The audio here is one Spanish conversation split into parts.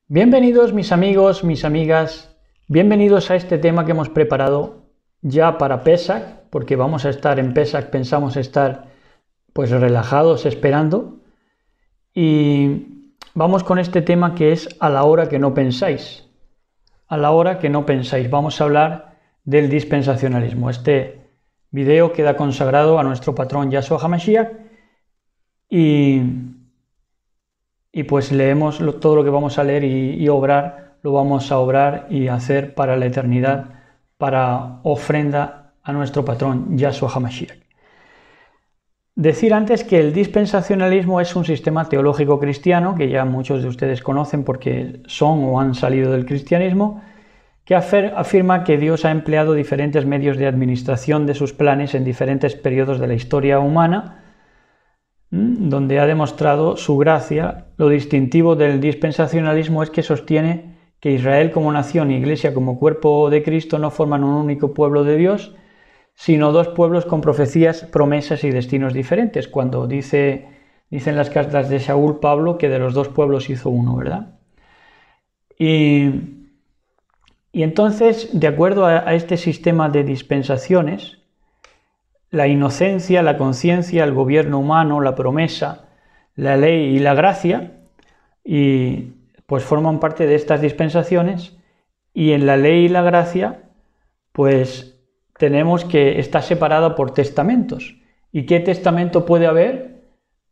Bienvenidos mis amigos, mis amigas, bienvenidos a este tema que hemos preparado ya para Pesach, porque vamos a estar en Pesach, pensamos estar pues relajados esperando, y vamos con este tema que es a la hora que no pensáis. A la hora que no pensáis, vamos a hablar del dispensacionalismo. Este video queda consagrado a nuestro patrón Yahshua HaMashiach y pues leemos todo lo que vamos a leer y obrar, lo vamos a obrar y hacer para la eternidad, para ofrenda a nuestro patrón Yahshua HaMashiach. Decir antes que el dispensacionalismo es un sistema teológico cristiano, que ya muchos de ustedes conocen porque son o han salido del cristianismo, que afirma que Dios ha empleado diferentes medios de administración de sus planes en diferentes periodos de la historia humana, donde ha demostrado su gracia. Lo distintivo del dispensacionalismo es que sostiene que Israel como nación y Iglesia como cuerpo de Cristo no forman un único pueblo de Dios, sino dos pueblos con profecías, promesas y destinos diferentes, cuando dicen las cartas de Saúl Pablo que de los dos pueblos hizo uno, ¿verdad? Y entonces, de acuerdo a este sistema de dispensaciones, la inocencia, la conciencia, el gobierno humano, la promesa, la ley y la gracia, y pues forman parte de estas dispensaciones, y en la ley y la gracia, pues tenemos que estar separada por testamentos. ¿Y qué testamento puede haber?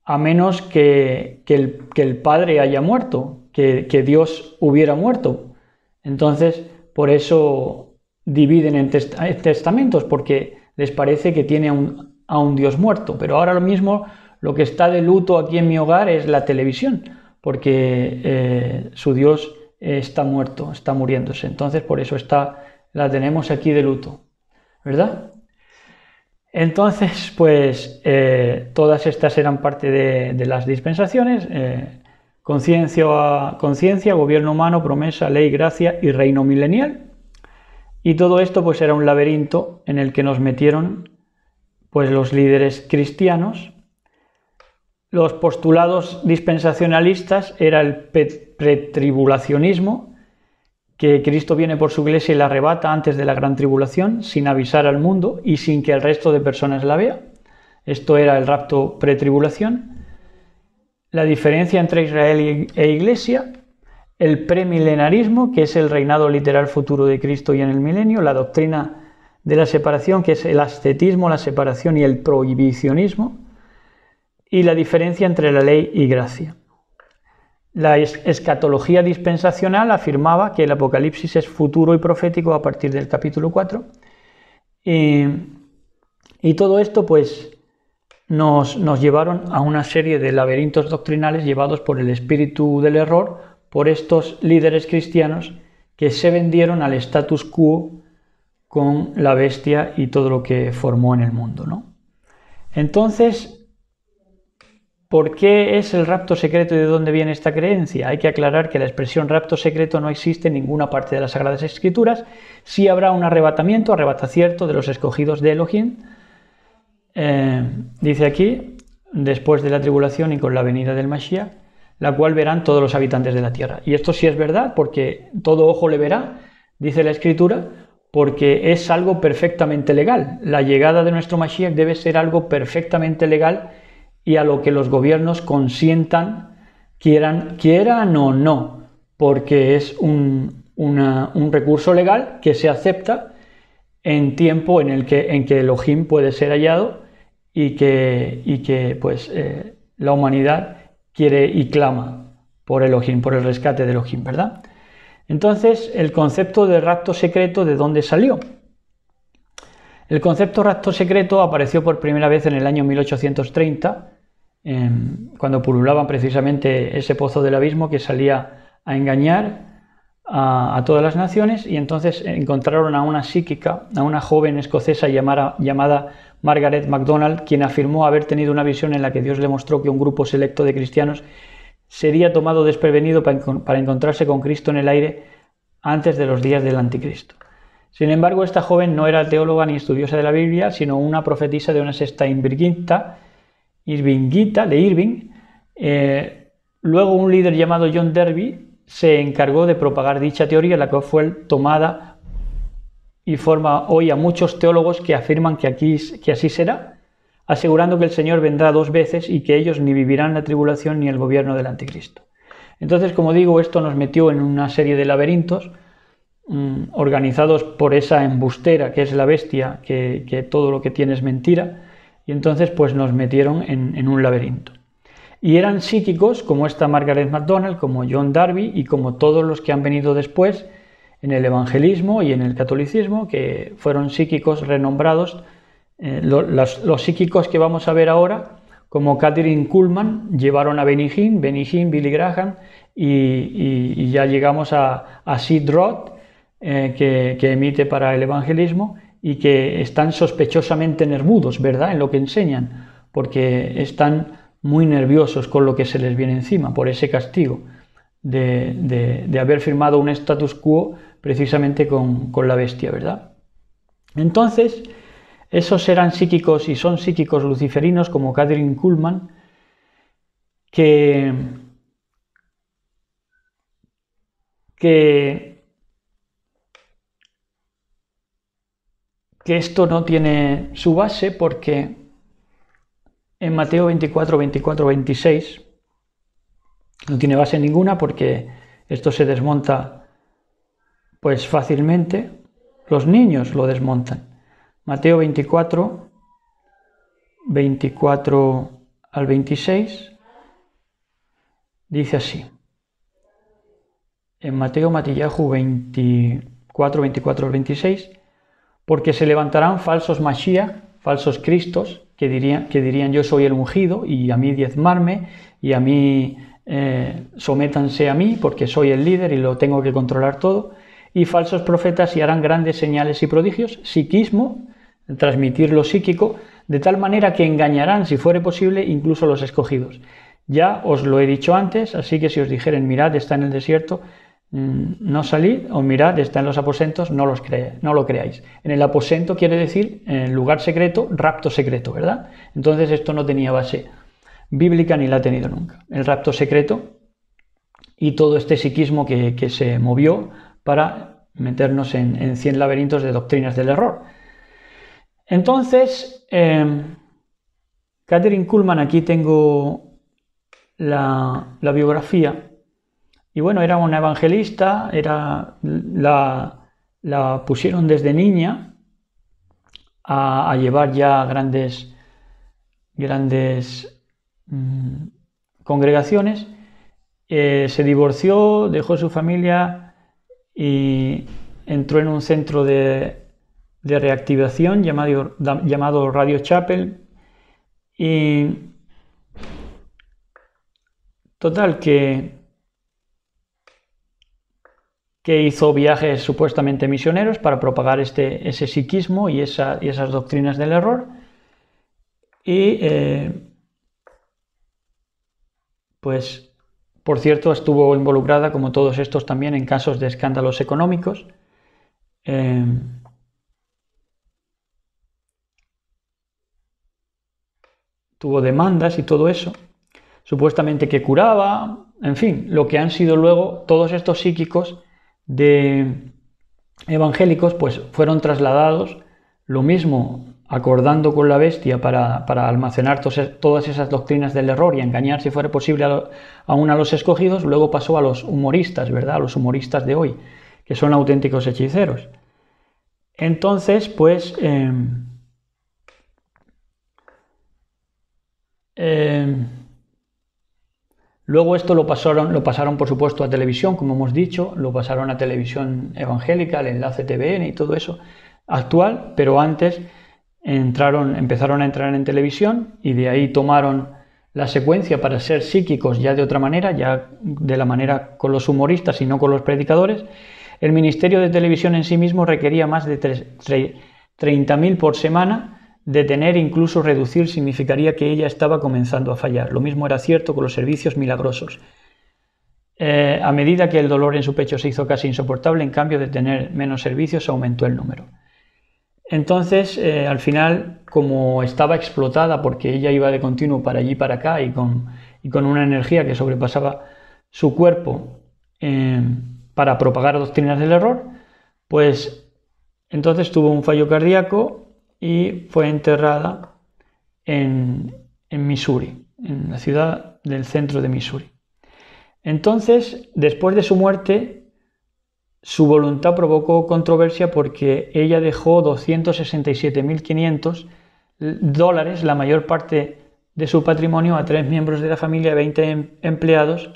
A menos que el Padre haya muerto, que Dios hubiera muerto. Entonces, por eso dividen en testamentos, porque les parece que tiene a un Dios muerto. Pero ahora mismo lo que está de luto aquí en mi hogar es la televisión, porque su Dios está muerto, está muriéndose. Entonces por eso la tenemos aquí de luto, ¿verdad? Entonces, pues todas estas eran parte de las dispensaciones: conciencia, gobierno humano, promesa, ley, gracia y reino milenial. Y todo esto pues era un laberinto en el que nos metieron pues los líderes cristianos. Los postulados dispensacionalistas era el pretribulacionismo, que Cristo viene por su iglesia y la arrebata antes de la gran tribulación, sin avisar al mundo y sin que el resto de personas la vea. Esto era el rapto pretribulación. La diferencia entre Israel e iglesia: el premilenarismo, que es el reinado literal futuro de Cristo y en el milenio; la doctrina de la separación, que es el ascetismo, la separación y el prohibicionismo; y la diferencia entre la ley y gracia. La escatología dispensacional afirmaba que el Apocalipsis es futuro y profético a partir del capítulo 4, y todo esto pues nos llevaron a una serie de laberintos doctrinales llevados por el espíritu del error, por estos líderes cristianos que se vendieron al status quo con la bestia y todo lo que formó en el mundo, ¿no? Entonces, ¿por qué es el rapto secreto y de dónde viene esta creencia? Hay que aclarar que la expresión rapto secreto no existe en ninguna parte de las Sagradas Escrituras. Sí habrá un arrebatacierto de los escogidos de Elohim. Dice aquí, después de la tribulación y con la venida del Mashiach, la cual verán todos los habitantes de la tierra. Y esto sí es verdad, porque todo ojo le verá, dice la Escritura, porque es algo perfectamente legal. La llegada de nuestro Mashiach debe ser algo perfectamente legal y a lo que los gobiernos consientan, quieran o no, porque es un recurso legal que se acepta en tiempo en que Elohim puede ser hallado y que pues, la humanidad quiere y clama por Elohim, por el rescate de Elohim, ¿verdad? Entonces, el concepto de rapto secreto, ¿de dónde salió? El concepto rapto secreto apareció por primera vez en el año 1830, cuando pululaban precisamente ese pozo del abismo que salía a engañar a todas las naciones, y entonces encontraron a una psíquica, a una joven escocesa llamada Margaret MacDonald, quien afirmó haber tenido una visión en la que Dios le mostró que un grupo selecto de cristianos sería tomado desprevenido para encontrarse con Cristo en el aire antes de los días del anticristo. Sin embargo, esta joven no era teóloga ni estudiosa de la Biblia, sino una profetisa de una secta irvinguita de Irving. Luego un líder llamado John Derby se encargó de propagar dicha teoría, la que fue tomada y forma hoy a muchos teólogos que afirman que así será, asegurando que el Señor vendrá 2 veces y que ellos ni vivirán la tribulación ni el gobierno del anticristo. Entonces, como digo, esto nos metió en una serie de laberintos organizados por esa embustera que es la bestia, que todo lo que tiene es mentira, y entonces pues nos metieron en un laberinto. Y eran psíquicos como esta Margaret MacDonald, como John Darby y como todos los que han venido después en el evangelismo y en el catolicismo, que fueron psíquicos renombrados. Los psíquicos que vamos a ver ahora, como Kathryn Kuhlman, llevaron a Benny Hinn, Billy Graham, y ya llegamos a Sid Roth, que emite para el evangelismo, y que están sospechosamente nervudos, ¿verdad?, en lo que enseñan, porque están muy nerviosos con lo que se les viene encima, por ese castigo de haber firmado un status quo precisamente con la bestia, ¿verdad? Entonces, esos eran psíquicos y son psíquicos luciferinos como Kathryn Kuhlman, que esto no tiene su base porque en Mateo 24, 24, 26 no tiene base ninguna, porque esto se desmonta pues fácilmente. Los niños lo desmontan. Mateo 24, 24 al 26 dice así. En Mateo Matillahu 24, 24 al 26, porque se levantarán falsos Mashiach, falsos Cristos, que dirían yo soy el ungido y a mí diezmarme y a mí sométanse a mí porque soy el líder y lo tengo que controlar todo, y falsos profetas y harán grandes señales y prodigios, psiquismo, transmitir lo psíquico, de tal manera que engañarán, si fuere posible, incluso los escogidos. Ya os lo he dicho antes, así que si os dijeren mirad, está en el desierto, no salid, o mirad, está en los aposentos, no lo creáis. En el aposento quiere decir en lugar secreto, rapto secreto, ¿verdad? Entonces esto no tenía base bíblica ni la ha tenido nunca. El rapto secreto y todo este psiquismo que se movió para meternos en 100 laberintos de doctrinas del error. Entonces, Kathryn Kuhlman, aquí tengo la biografía. Y bueno, era una evangelista, la pusieron desde niña a llevar ya grandes congregaciones. Se divorció, dejó su familia y entró en un centro de reactivación llamado Radio Chapel. Y total que hizo viajes supuestamente misioneros para propagar ese psiquismo y esas doctrinas del error. Y pues, por cierto, estuvo involucrada, como todos estos también, en casos de escándalos económicos. Tuvo demandas y todo eso. Supuestamente que curaba, en fin, lo que han sido luego todos estos psíquicos de evangélicos, pues fueron trasladados, lo mismo acordando con la bestia para almacenar todas esas doctrinas del error y engañar, si fuera posible, aún a los escogidos. Luego pasó a los humoristas, ¿verdad? A los humoristas de hoy, que son auténticos hechiceros. Entonces, pues luego esto lo pasaron por supuesto a televisión, como hemos dicho, lo pasaron a televisión evangélica, el enlace TVN y todo eso actual, pero antes empezaron a entrar en televisión y de ahí tomaron la secuencia para ser psíquicos ya de otra manera, ya de la manera con los humoristas y no con los predicadores. El ministerio de televisión en sí mismo requería más de 30.000 por semana. Detener, incluso reducir, significaría que ella estaba comenzando a fallar. Lo mismo era cierto con los servicios milagrosos. A medida que el dolor en su pecho se hizo casi insoportable, en cambio de tener menos servicios, aumentó el número. Entonces, al final, como estaba explotada porque ella iba de continuo para allí y para acá y con una energía que sobrepasaba su cuerpo, para propagar doctrinas del error, pues entonces tuvo un fallo cardíaco y fue enterrada en Missouri, en la ciudad del centro de Missouri. Entonces, después de su muerte, su voluntad provocó controversia porque ella dejó $267.500, la mayor parte de su patrimonio, a 3 miembros de la familia y 20 empleados.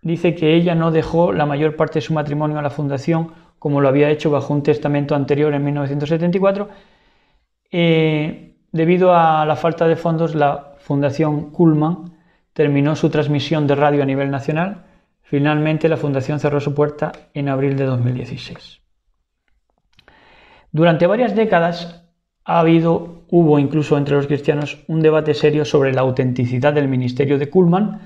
Dice que ella no dejó la mayor parte de su patrimonio a la fundación, como lo había hecho bajo un testamento anterior en 1974. Debido a la falta de fondos, la Fundación Cullman terminó su transmisión de radio a nivel nacional. Finalmente, la fundación cerró su puerta en abril de 2016. Durante varias décadas hubo incluso entre los cristianos un debate serio sobre la autenticidad del ministerio de Cullman.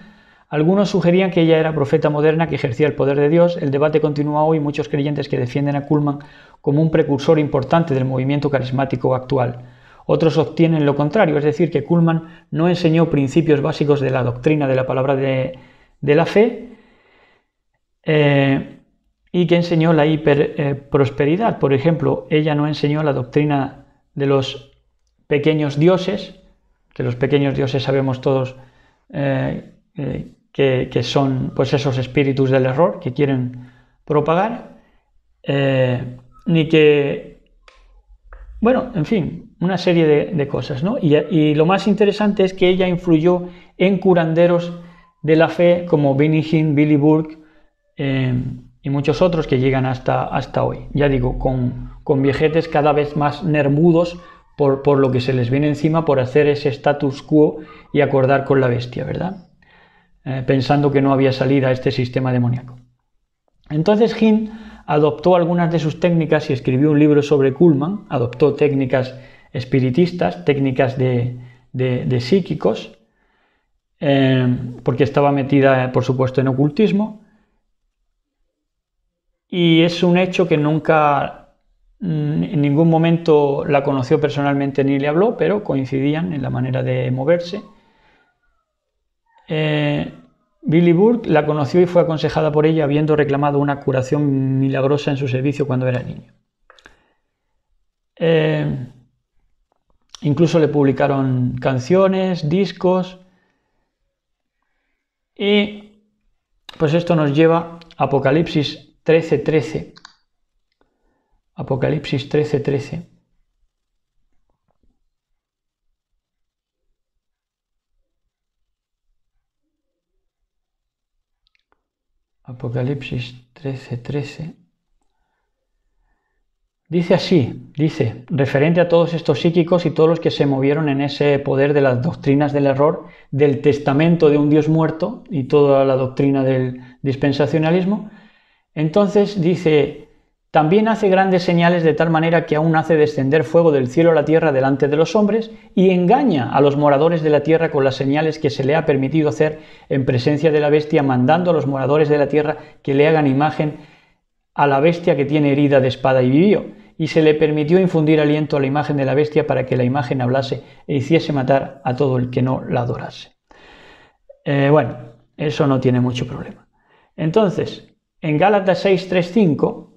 Algunos sugerían que ella era profeta moderna que ejercía el poder de Dios. El debate continúa hoy. Muchos creyentes que defienden a Cullman como un precursor importante del movimiento carismático actual. Otros obtienen lo contrario, es decir, que Cullman no enseñó principios básicos de la doctrina de la palabra de la fe, y que enseñó la hiperprosperidad. Por ejemplo, ella no enseñó la doctrina de los pequeños dioses, que los pequeños dioses sabemos todos que son pues esos espíritus del error que quieren propagar, ni que, bueno, en fin, una serie de cosas, ¿no? Y lo más interesante es que ella influyó en curanderos de la fe como Benny Hinn, Billy Burke, y muchos otros que llegan hasta hoy. Ya digo, con viejetes cada vez más nervudos por lo que se les viene encima, por hacer ese status quo y acordar con la bestia, ¿verdad? Pensando que no había salida a este sistema demoníaco. Entonces Hinn adoptó algunas de sus técnicas y escribió un libro sobre Cullman. Adoptó técnicas espiritistas, técnicas de psíquicos, porque estaba metida, por supuesto, en ocultismo. Y es un hecho que nunca, en ningún momento la conoció personalmente ni le habló, pero coincidían en la manera de moverse. Billy Burke la conoció y fue aconsejada por ella, habiendo reclamado una curación milagrosa en su servicio cuando era niño. Incluso le publicaron canciones, discos, y pues esto nos lleva a Apocalipsis 13:13. Apocalipsis 13:13. Apocalipsis 13:13. Dice así, referente a todos estos psíquicos y todos los que se movieron en ese poder de las doctrinas del error, del testamento de un Dios muerto y toda la doctrina del dispensacionalismo. Entonces dice, también hace grandes señales de tal manera que aún hace descender fuego del cielo a la tierra delante de los hombres y engaña a los moradores de la tierra con las señales que se le ha permitido hacer en presencia de la bestia, mandando a los moradores de la tierra que le hagan imagen a la bestia que tiene herida de espada y vivió. Y se le permitió infundir aliento a la imagen de la bestia para que la imagen hablase e hiciese matar a todo el que no la adorase. Bueno, eso no tiene mucho problema. Entonces, en Gálatas 6:3-5,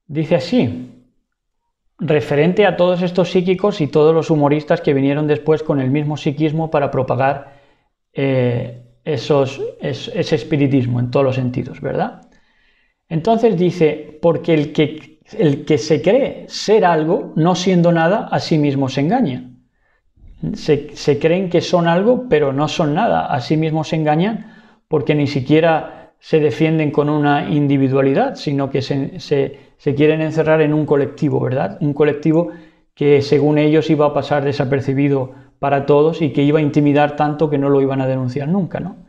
dice así, referente a todos estos psíquicos y todos los humoristas que vinieron después con el mismo psiquismo para propagar ese espiritismo en todos los sentidos, ¿verdad? Entonces dice, porque el que se cree ser algo, no siendo nada, a sí mismo se engaña. Se creen que son algo, pero no son nada, a sí mismos se engañan porque ni siquiera se defienden con una individualidad, sino que se quieren encerrar en un colectivo, ¿verdad? Un colectivo que según ellos iba a pasar desapercibido para todos y que iba a intimidar tanto que no lo iban a denunciar nunca, ¿no?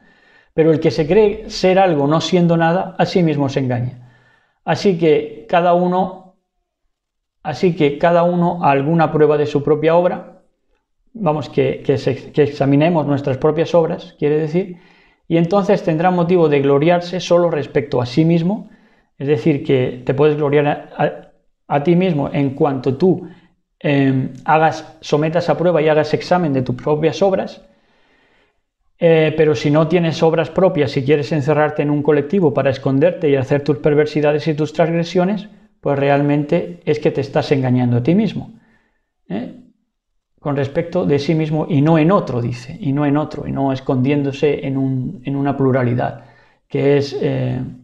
Pero el que se cree ser algo no siendo nada, a sí mismo se engaña. Así que cada uno a alguna prueba de su propia obra, vamos, que examinemos nuestras propias obras, quiere decir, y entonces tendrá motivo de gloriarse solo respecto a sí mismo, es decir, que te puedes gloriar a ti mismo en cuanto tú sometas a prueba y hagas examen de tus propias obras, pero si no tienes obras propias, si quieres encerrarte en un colectivo para esconderte y hacer tus perversidades y tus transgresiones, pues realmente es que te estás engañando a ti mismo, con respecto de sí mismo y no en otro, dice, y no en otro, y no escondiéndose en una pluralidad que es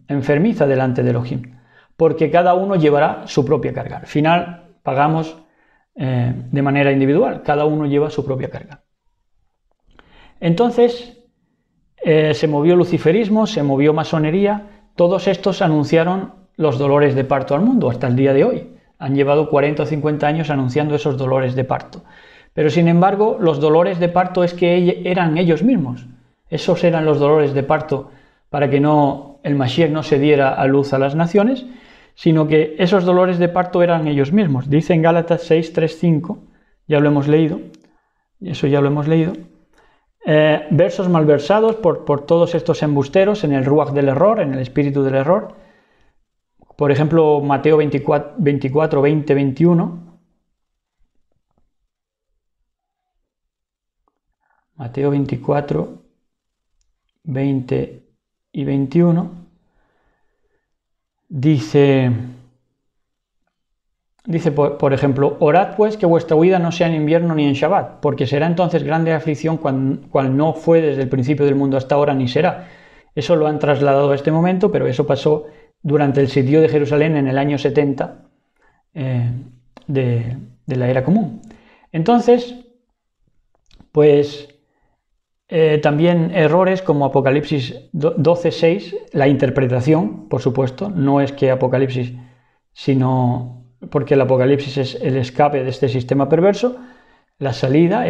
enfermiza delante de Elohim, porque cada uno llevará su propia carga. Al final pagamos de manera individual, cada uno lleva su propia carga. Entonces se movió luciferismo, se movió masonería, todos estos anunciaron los dolores de parto al mundo hasta el día de hoy. Han llevado 40 o 50 años anunciando esos dolores de parto. Pero sin embargo, los dolores de parto es que eran ellos mismos. Esos eran los dolores de parto para que el Mashiach no se diera a luz a las naciones, sino que esos dolores de parto eran ellos mismos. Dice en Gálatas 6, 3, 5, ya lo hemos leído, eso ya lo hemos leído, versos malversados por todos estos embusteros en el ruach del error, en el espíritu del error. Por ejemplo, Mateo 24, 20, 21. Mateo 24, 20 y 21. Dice por ejemplo, orad pues que vuestra huida no sea en invierno ni en Shabbat, porque será entonces grande aflicción cual no fue desde el principio del mundo hasta ahora ni será. Eso lo han trasladado a este momento, pero eso pasó durante el sitio de Jerusalén en el año 70 de la era común. Entonces, pues también errores como Apocalipsis 12:6, la interpretación, por supuesto, no es que Apocalipsis, sino porque el Apocalipsis es el escape de este sistema perverso, la salida,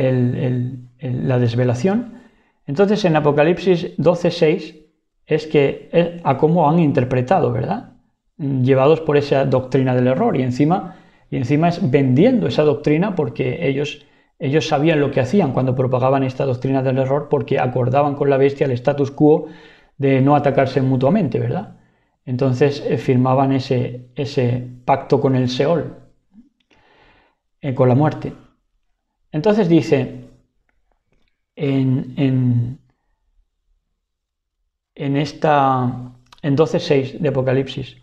la desvelación. Entonces en Apocalipsis 12:6 es que a cómo han interpretado, ¿verdad? Llevados por esa doctrina del error y encima es vendiendo esa doctrina porque ellos sabían lo que hacían cuando propagaban esta doctrina del error, porque acordaban con la bestia el status quo de no atacarse mutuamente, ¿verdad? Entonces firmaban ese pacto con el Seol, con la muerte. Entonces dice en 12:6 de Apocalipsis,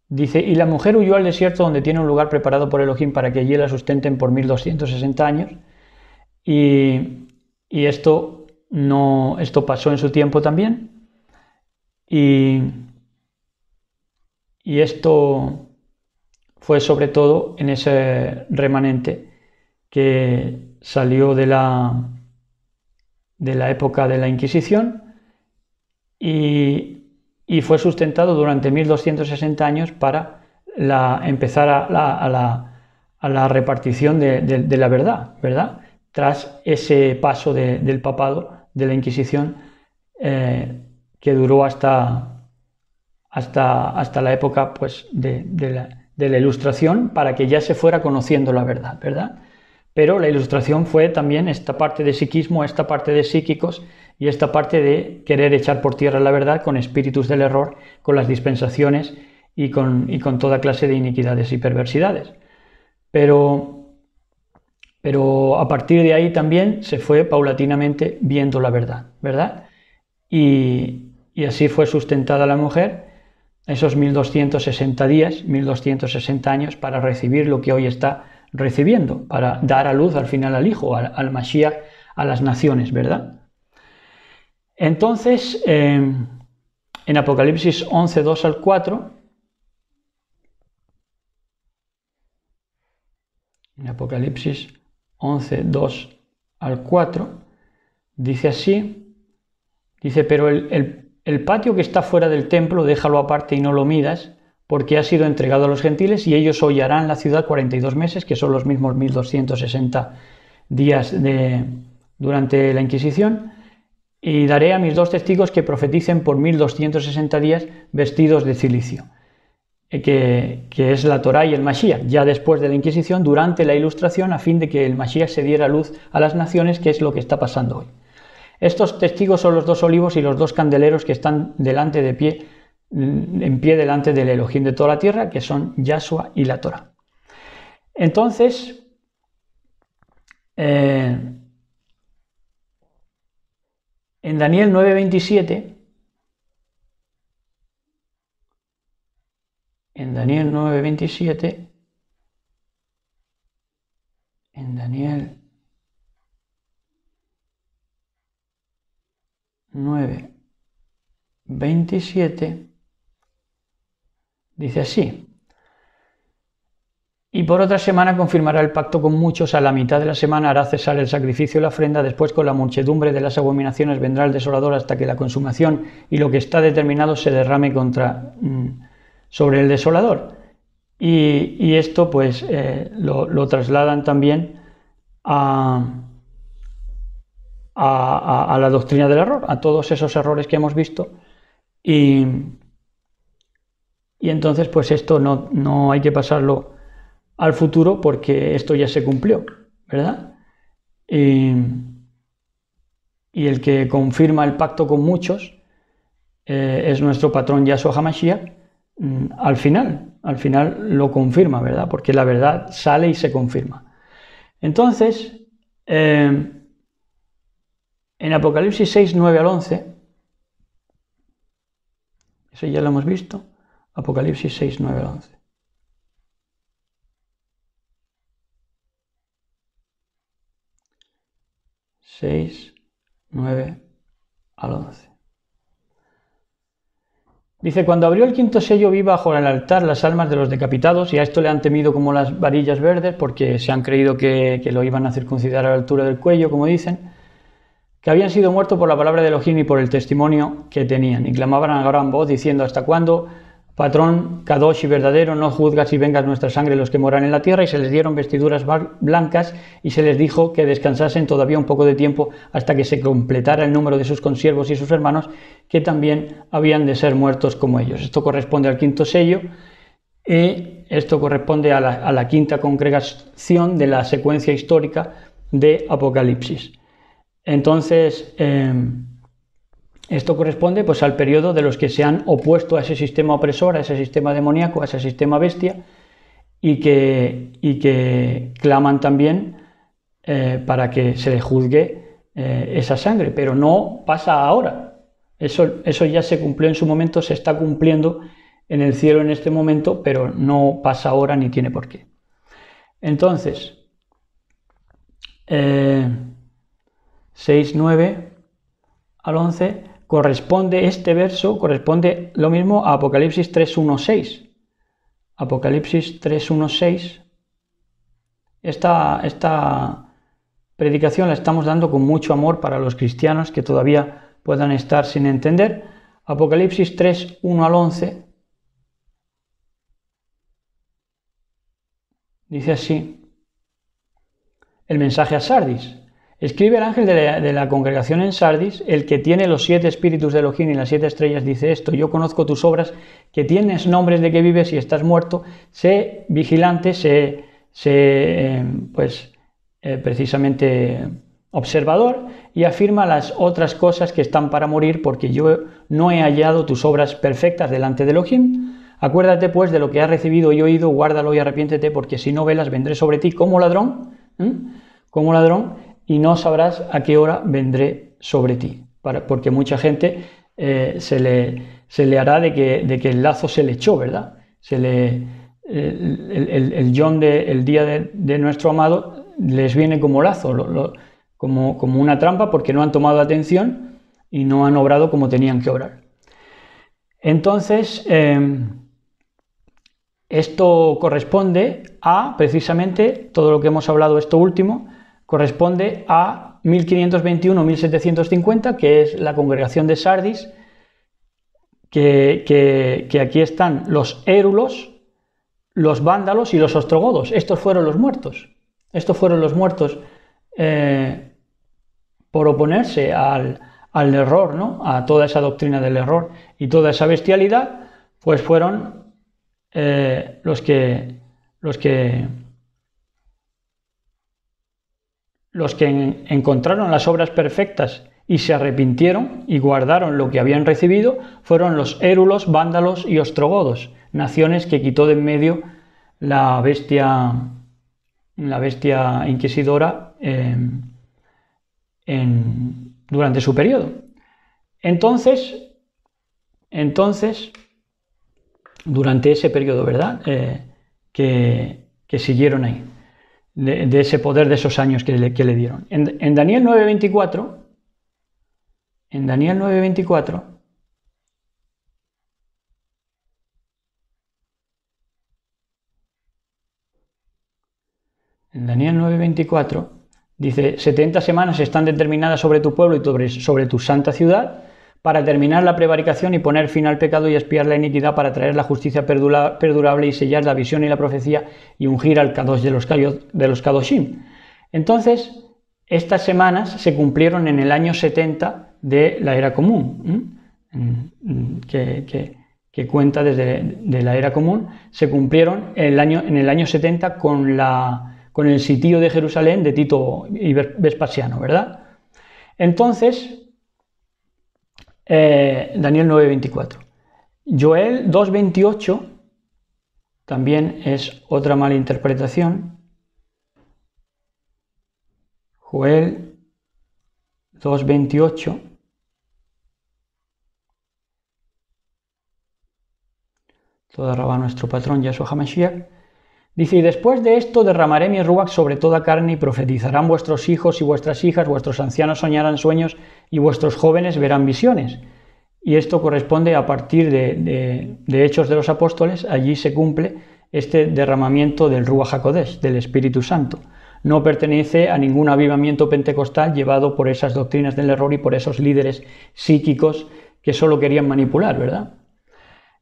dice, y la mujer huyó al desierto donde tiene un lugar preparado por Elohim para que allí la sustenten por 1260 años, y esto pasó en su tiempo también, y esto fue sobre todo en ese remanente que salió de la época de la Inquisición y fue sustentado durante 1260 años para empezar a la repartición de la verdad, tras ese paso del papado, de la Inquisición, que duró hasta la época pues, de la Ilustración, para que ya se fuera conociendo la verdad. Pero la Ilustración fue también esta parte de psiquismo, esta parte de psíquicos y esta parte de querer echar por tierra la verdad con espíritus del error, con las dispensaciones y con toda clase de iniquidades y perversidades. Pero a partir de ahí también se fue paulatinamente viendo la verdad. Y así fue sustentada la mujer esos 1260 días, 1260 años, para recibir lo que hoy está recibiendo, para dar a luz al final al Hijo, al Mashiach, a las naciones, ¿verdad? Entonces, en Apocalipsis 11, 2 al 4, en Apocalipsis 11, 2 al 4, dice así, pero el patio que está fuera del templo, déjalo aparte y no lo midas, porque ha sido entregado a los gentiles y ellos hollarán la ciudad 42 meses, que son los mismos 1260 días durante la Inquisición, y daré a mis 2 testigos que profeticen por 1260 días vestidos de cilicio, que es la Torá y el Mashiach, ya después de la Inquisición, durante la Ilustración, a fin de que el Mashiach se diera luz a las naciones, que es lo que está pasando hoy. Estos testigos son los 2 olivos y los 2 candeleros que están en pie delante del Elohim de toda la tierra, que son Yahshua y la Torah. Entonces, en Daniel 9:27, en Daniel 9:27, en Daniel 9:27, dice así: y por otra semana confirmará el pacto con muchos, a la mitad de la semana hará cesar el sacrificio y la ofrenda, después con la muchedumbre de las abominaciones vendrá el desolador hasta que la consumación y lo que está determinado se derrame sobre el desolador. Y esto pues lo trasladan también a la doctrina del error, a todos esos errores que hemos visto, y entonces pues esto no hay que pasarlo al futuro porque esto ya se cumplió, ¿verdad? Y el que confirma el pacto con muchos es nuestro patrón Yahshua HaMashiach. Al final lo confirma, ¿verdad? Porque la verdad sale y se confirma. Entonces, en Apocalipsis 6, 9 al 11, eso ya lo hemos visto, Apocalipsis 6, 9 al 11. 6, 9 al 11. Dice: cuando abrió el 5.º sello vi bajo el altar las almas de los decapitados, y a esto le han temido como las varillas verdes, porque se han creído que lo iban a circuncidar a la altura del cuello, como dicen, que habían sido muertos por la palabra de Elohim y por el testimonio que tenían, y clamaban a gran voz diciendo: ¿hasta cuándo, patrón Kadosh y verdadero, no juzgas y vengas nuestra sangre los que moran en la tierra? Y se les dieron vestiduras blancas y se les dijo que descansasen todavía un poco de tiempo hasta que se completara el número de sus consiervos y sus hermanos, que también habían de ser muertos como ellos. Esto corresponde al 5.º sello y esto corresponde a la 5.ª congregación de la secuencia histórica de Apocalipsis. Entonces, esto corresponde pues al periodo de los que se han opuesto a ese sistema opresor, a ese sistema demoníaco, a ese sistema bestia, y que claman también para que se le juzgue esa sangre, pero no pasa ahora. Eso ya se cumplió en su momento, se está cumpliendo en el cielo en este momento, pero no pasa ahora ni tiene por qué. Entonces, 6, 9 al 11, este verso corresponde lo mismo a Apocalipsis 3, 1, 6. Apocalipsis 3, 1, 6. Esta predicación la estamos dando con mucho amor para los cristianos que todavía puedan estar sin entender. Apocalipsis 3, 1 al 11. Dice así el mensaje a Sardis. Escribe el ángel de la congregación en Sardis, el que tiene los 7 espíritus de Elohim y las 7 estrellas, dice esto: yo conozco tus obras, que tienes nombres de que vives y estás muerto. Sé vigilante, precisamente observador, y afirma las otras cosas que están para morir, porque yo no he hallado tus obras perfectas delante de Elohim. Acuérdate pues de lo que has recibido y oído, guárdalo y arrepiéntete, porque si no velas vendré sobre ti como ladrón, y no sabrás a qué hora vendré sobre ti. Porque mucha gente se le hará de que el lazo se le echó, ¿verdad? El Yom el día de nuestro amado les viene como lazo, como una trampa, porque no han tomado atención y no han obrado como tenían que obrar. Entonces, esto corresponde a, precisamente, todo lo que hemos hablado, esto último, corresponde a 1521-1750, que es la congregación de Sardis, que aquí están los érulos, los vándalos y los ostrogodos. Estos fueron los muertos. Estos fueron los muertos por oponerse al error, ¿no? A toda esa doctrina del error y toda esa bestialidad, pues fueron los que encontraron las obras perfectas y se arrepintieron y guardaron lo que habían recibido fueron los érulos, vándalos y ostrogodos, naciones que quitó de en medio la bestia inquisidora durante su periodo. Entonces, durante ese periodo, ¿verdad? Que siguieron ahí, de ese poder de esos años que le dieron. En Daniel 9:24, en Daniel 9:24 dice: 70 semanas están determinadas sobre tu pueblo y sobre tu santa ciudad, para terminar la prevaricación y poner fin al pecado y expiar la iniquidad, para traer la justicia perdurable y sellar la visión y la profecía y ungir al Kadosh de los Kadoshim. Entonces, estas semanas se cumplieron en el año 70 de la era común, que cuenta desde la era común, se cumplieron en el año 70 con el sitio de Jerusalén de Tito y Vespasiano, ¿verdad? Entonces, Daniel 9:24. Joel 2:28 también es otra mala interpretación. Joel 2:28. Toda Rabá nuestro patrón Yahshua HaMashiach. Dice: y después de esto derramaré mi ruach sobre toda carne y profetizarán vuestros hijos y vuestras hijas, vuestros ancianos soñarán sueños y vuestros jóvenes verán visiones. Y esto corresponde a partir de Hechos de los Apóstoles. Allí se cumple este derramamiento del Ruach HaKodesh, del Espíritu Santo. No pertenece a ningún avivamiento pentecostal llevado por esas doctrinas del error y por esos líderes psíquicos que solo querían manipular, ¿verdad?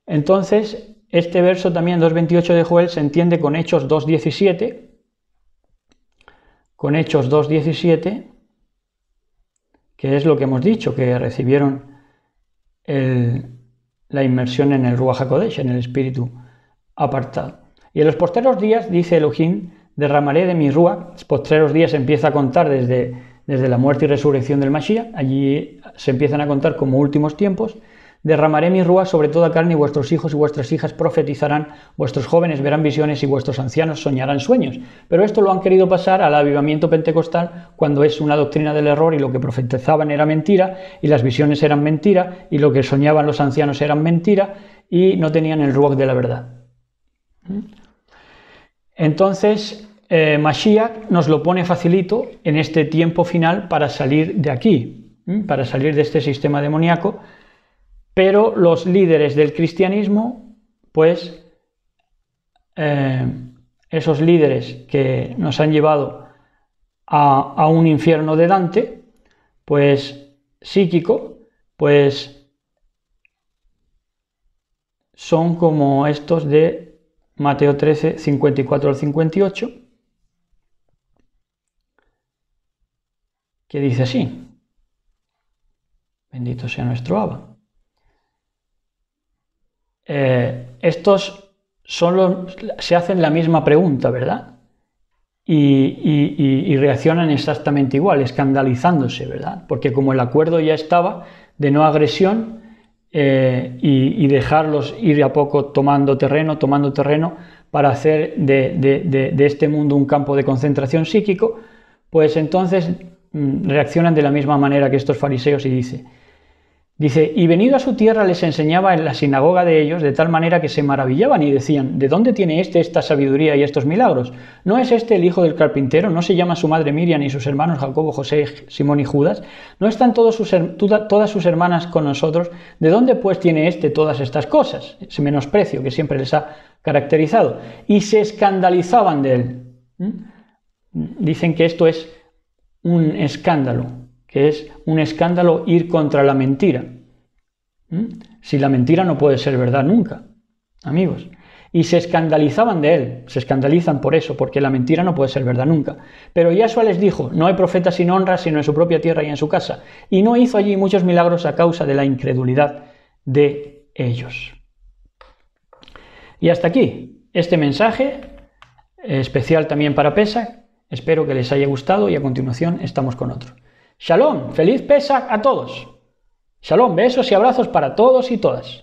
Entonces, este verso también, 2:28 de Joel, se entiende con Hechos 2:17, que es lo que hemos dicho, que recibieron la inmersión en el Ruach HaKodesh, en el Espíritu apartado. Y en los postreros días, dice Elohim, derramaré de mi Ruach. Los postreros días empieza a contar desde la muerte y resurrección del Mashiach, allí se empiezan a contar como últimos tiempos. Derramaré mi Ruach sobre toda carne y vuestros hijos y vuestras hijas profetizarán, vuestros jóvenes verán visiones y vuestros ancianos soñarán sueños. Pero esto lo han querido pasar al avivamiento pentecostal, cuando es una doctrina del error y lo que profetizaban era mentira y las visiones eran mentira y lo que soñaban los ancianos eran mentira y no tenían el Ruach de la verdad. Entonces, Mashiach nos lo pone facilito en este tiempo final para salir de aquí, para salir de este sistema demoníaco. Pero los líderes del cristianismo, pues, esos líderes que nos han llevado a un infierno de Dante, pues, psíquico, pues, son como estos de Mateo 13, 54 al 58, que dice así: bendito sea nuestro Abba. Estos se hacen la misma pregunta, ¿verdad? Y reaccionan exactamente igual, escandalizándose, ¿verdad? Porque como el acuerdo ya estaba de no agresión y dejarlos ir a poco tomando terreno para hacer de este mundo un campo de concentración psíquico, pues entonces reaccionan de la misma manera que estos fariseos y dice, y venido a su tierra les enseñaba en la sinagoga de ellos, de tal manera que se maravillaban y decían: ¿de dónde tiene esta sabiduría y estos milagros? ¿No es este el hijo del carpintero? ¿No se llama su madre Miriam y sus hermanos Jacobo, José, Simón y Judas? ¿No están todas sus hermanas con nosotros? ¿De dónde pues tiene todas estas cosas? Ese menosprecio que siempre les ha caracterizado. Y se escandalizaban de él. Dicen que esto es un escándalo, que es un escándalo ir contra la mentira. Si la mentira no puede ser verdad nunca, amigos. Y se escandalizaban de él, se escandalizan por eso, porque la mentira no puede ser verdad nunca. Pero Yahshua les dijo: no hay profeta sin honra, sino en su propia tierra y en su casa. Y no hizo allí muchos milagros a causa de la incredulidad de ellos. Y hasta aquí este mensaje, especial también para Pesach. Espero que les haya gustado y a continuación estamos con otro. Shalom, feliz Pesach a todos. Shalom, besos y abrazos para todos y todas.